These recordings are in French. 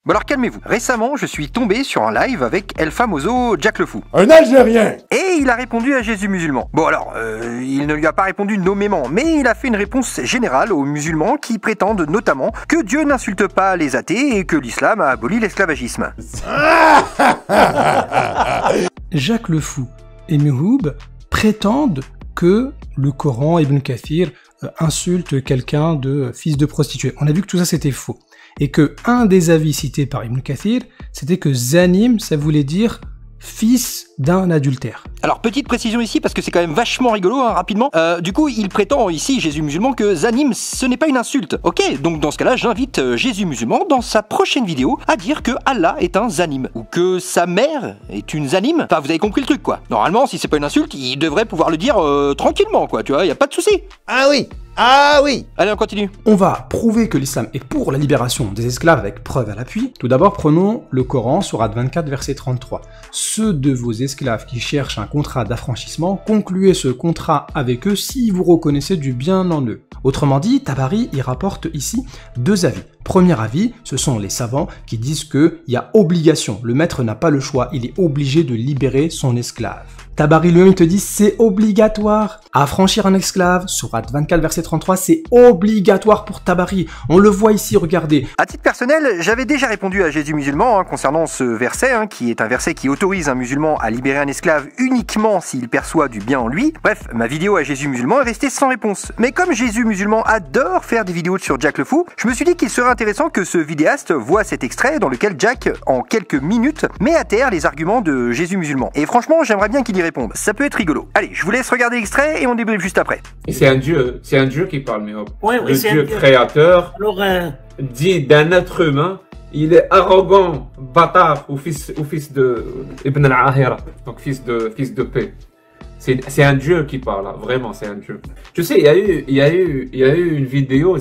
Bon alors calmez-vous. Récemment, je suis tombé sur un live avec El Famoso Jack le Fou. Un Algérien! Et il a répondu à Jésus musulman. Bon alors, il ne lui a pas répondu nommément, mais il a fait une réponse générale aux musulmans qui prétendent notamment que Dieu n'insulte pas les athées et que l'islam a aboli l'esclavagisme. Jacques le Fou et Mouhoub prétendent que le Coran, Ibn Kathir, insulte quelqu'un de fils de prostituée. On a vu que tout ça c'était faux. Et que un des avis cités par Ibn Kathir, c'était que Zanim, ça voulait dire fils d'un adultère. Alors petite précision ici parce que c'est quand même vachement rigolo, hein, rapidement. Du coup, il prétend ici, Jésus musulman, que Zanim ce n'est pas une insulte. Ok, donc dans ce cas-là, j'invite Jésus musulman dans sa prochaine vidéo à dire que Allah est un Zanim ou que sa mère est une Zanim. Enfin, vous avez compris le truc quoi. Normalement, si c'est pas une insulte, il devrait pouvoir le dire tranquillement quoi, tu vois, y a pas de souci. Ah oui! Ah oui! Allez, on continue. On va prouver que l'islam est pour la libération des esclaves avec preuve à l'appui. Tout d'abord, prenons le Coran, sourate 24, verset 33. Ceux de vos esclaves qui cherchent un contrat d'affranchissement, concluez ce contrat avec eux si vous reconnaissez du bien en eux. Autrement dit, Tabari y rapporte ici deux avis. Premier avis, ce sont les savants qui disent qu'il y a obligation, le maître n'a pas le choix, il est obligé de libérer son esclave. Tabari lui-même te dit c'est obligatoire. Affranchir un esclave, sourate 24 verset 33, c'est obligatoire pour Tabari. On le voit ici, regardez. À titre personnel, j'avais déjà répondu à Jésus musulman concernant ce verset, qui est un verset qui autorise un musulman à libérer un esclave uniquement s'il perçoit du bien en lui. Bref, ma vidéo à Jésus musulman est restée sans réponse. Mais comme Jésus musulman adore faire des vidéos sur Jack le Fou, je me suis dit qu'il serait intéressant que ce vidéaste voit cet extrait dans lequel Jack, en quelques minutes, met à terre les arguments de Jésus musulman. Et franchement, j'aimerais bien qu'il y réponde. Ça peut être rigolo. Allez, je vous laisse regarder l'extrait et on débriefe juste après. Et c'est un dieu qui parle, mais oui, le dieu créateur dit d'un être humain, il est arrogant, bâtard, ou fils de Ibn al-Ahira, donc fils de paix. C'est un dieu qui parle, là. Vraiment, c'est un dieu. Tu sais, il y a eu une vidéo,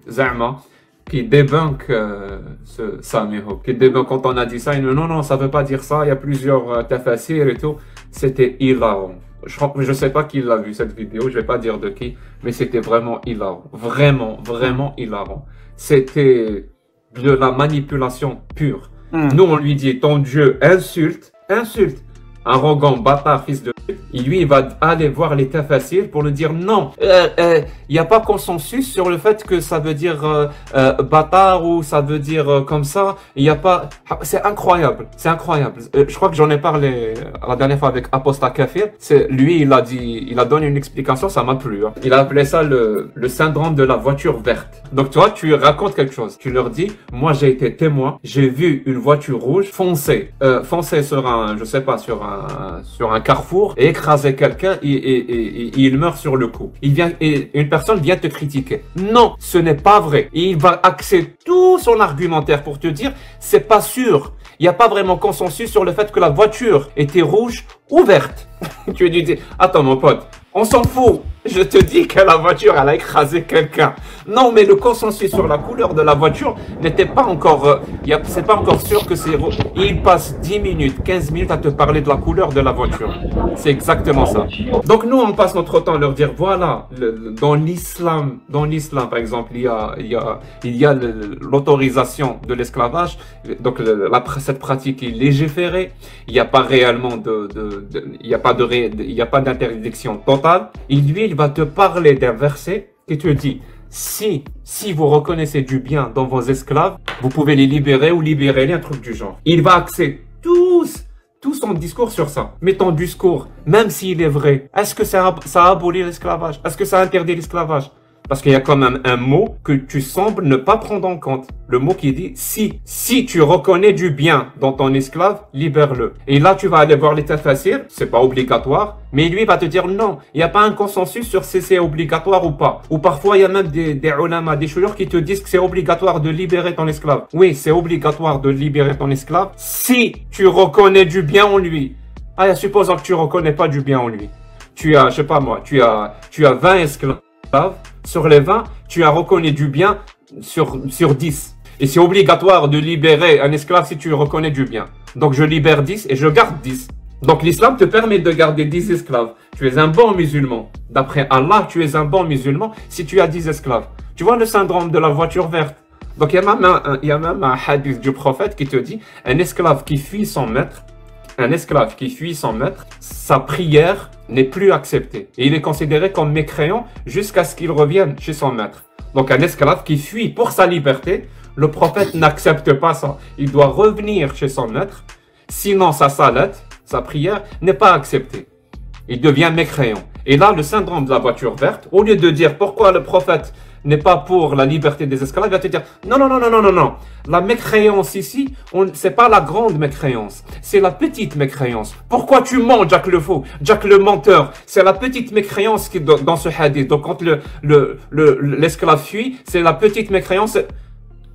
Zama, qui débunk ça, qui débunk quand on a dit ça, il dit non, ça veut pas dire ça, il y a plusieurs tafasirs et tout. C'était hilarant. Je sais pas qui l'a vu cette vidéo, je vais pas dire de qui, mais c'était vraiment hilarant. Vraiment hilarant. C'était de la manipulation pure. Nous, on lui dit, ton Dieu insulte, arrogant, bâtard, fils de pute. Et lui, il va aller voir les tafassirs pour lui dire non. Il n'y a pas consensus sur le fait que ça veut dire bâtard ou ça veut dire comme ça. Il n'y a pas. C'est incroyable. Je crois que j'en ai parlé la dernière fois avec Apostat Kafir. Lui, il a donné une explication, ça m'a plu. Hein. Il a appelé ça le syndrome de la voiture verte. Donc toi, tu racontes quelque chose. Tu leur dis, moi j'ai été témoin, j'ai vu une voiture rouge foncer sur un, je sais pas, sur un carrefour et écraser quelqu'un et il meurt sur le coup. Et une personne vient te critiquer. Non, ce n'est pas vrai. Et il va axer tout son argumentaire pour te dire, c'est pas sûr. Il n'y a pas vraiment consensus sur le fait que la voiture était rouge ou verte. Tu lui dis, attends mon pote, on s'en fout. Je te dis que la voiture, elle a écrasé quelqu'un. Non, mais le consensus sur la couleur de la voiture n'était pas encore... c'est pas encore sûr que c'est rouge. Il passe 10 minutes, 15 minutes à te parler de la couleur de la voiture. C'est exactement ça. Donc nous, on passe notre temps à leur dire, voilà, dans l'islam, par exemple, il y a l'autorisation de l'esclavage. Donc cette pratique est légiférée. Il n'y a pas réellement il n'y a pas d'interdiction totale. Et lui, il va te parler d'un verset qui te dit, si vous reconnaissez du bien dans vos esclaves, vous pouvez les libérer ou libérer un truc du genre. Il va axer tout son discours sur ça. Mais ton discours, même s'il est vrai, est-ce que ça a aboli l'esclavage? Est-ce que ça interdit l'esclavage? Parce qu'il y a quand même un mot que tu sembles ne pas prendre en compte. Le mot qui dit si. Si tu reconnais du bien dans ton esclave, libère-le. Et là, tu vas aller voir les tafassirs, c'est pas obligatoire, mais lui va te dire non, il n'y a pas un consensus sur si c'est obligatoire ou pas. Ou parfois, il y a même des ulama, des chouyours qui te disent que c'est obligatoire de libérer ton esclave. Oui, c'est obligatoire de libérer ton esclave si tu reconnais du bien en lui. Ah, supposons que tu reconnais pas du bien en lui. Tu as, je sais pas moi, tu as 20 esclaves. Sur les 20, tu as reconnu du bien sur 10. Et c'est obligatoire de libérer un esclave si tu reconnais du bien. Donc je libère 10 et je garde 10. Donc l'islam te permet de garder 10 esclaves. Tu es un bon musulman. D'après Allah, tu es un bon musulman si tu as 10 esclaves. Tu vois le syndrome de la voiture verte? Donc il y a même un hadith du prophète qui te dit un esclave qui fuit son maître, sa prière n'est plus acceptée. Et il est considéré comme mécréant jusqu'à ce qu'il revienne chez son maître. Donc un esclave qui fuit pour sa liberté, le prophète n'accepte pas ça. Il doit revenir chez son maître, sinon sa salette, sa prière n'est pas acceptée. Il devient mécréant. Et là, le syndrome de la voiture verte, au lieu de dire pourquoi le prophète n'est pas pour la liberté des esclaves, il va te dire non. La mécréance ici, c'est pas la grande mécréance, c'est la petite mécréance. Pourquoi tu mens, Jack le faux, Jack le menteur? C'est la petite mécréance qui est dans ce hadith. Donc quand l'esclave fuit, c'est la petite mécréance.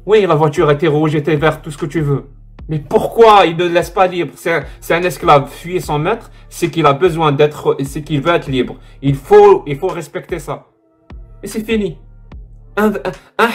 Oui, la voiture était rouge, était verte, tout ce que tu veux. Mais pourquoi il ne le laisse pas libre? C'est un esclave fuit son maître, c'est qu'il a besoin c'est qu'il veut être libre. Il faut respecter ça. Et c'est fini. Un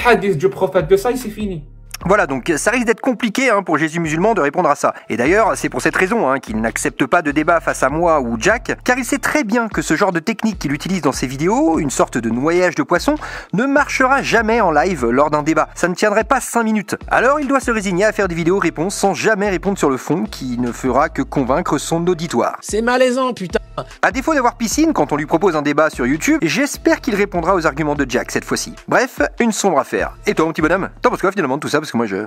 hadith du prophète de ça, et c'est fini. Voilà, donc ça risque d'être compliqué pour Jésus musulman de répondre à ça. Et d'ailleurs, c'est pour cette raison qu'il n'accepte pas de débat face à moi ou Jack, car il sait très bien que ce genre de technique qu'il utilise dans ses vidéos, une sorte de noyage de poisson, ne marchera jamais en live lors d'un débat. Ça ne tiendrait pas 5 minutes. Alors il doit se résigner à faire des vidéos-réponses sans jamais répondre sur le fond, qui ne fera que convaincre son auditoire. C'est malaisant, putain. À défaut d'avoir piscine quand on lui propose un débat sur YouTube, j'espère qu'il répondra aux arguments de Jack cette fois-ci. Bref, une sombre affaire. Et toi mon petit bonhomme, t'en penses quoi finalement de tout ça? Parce que moi je...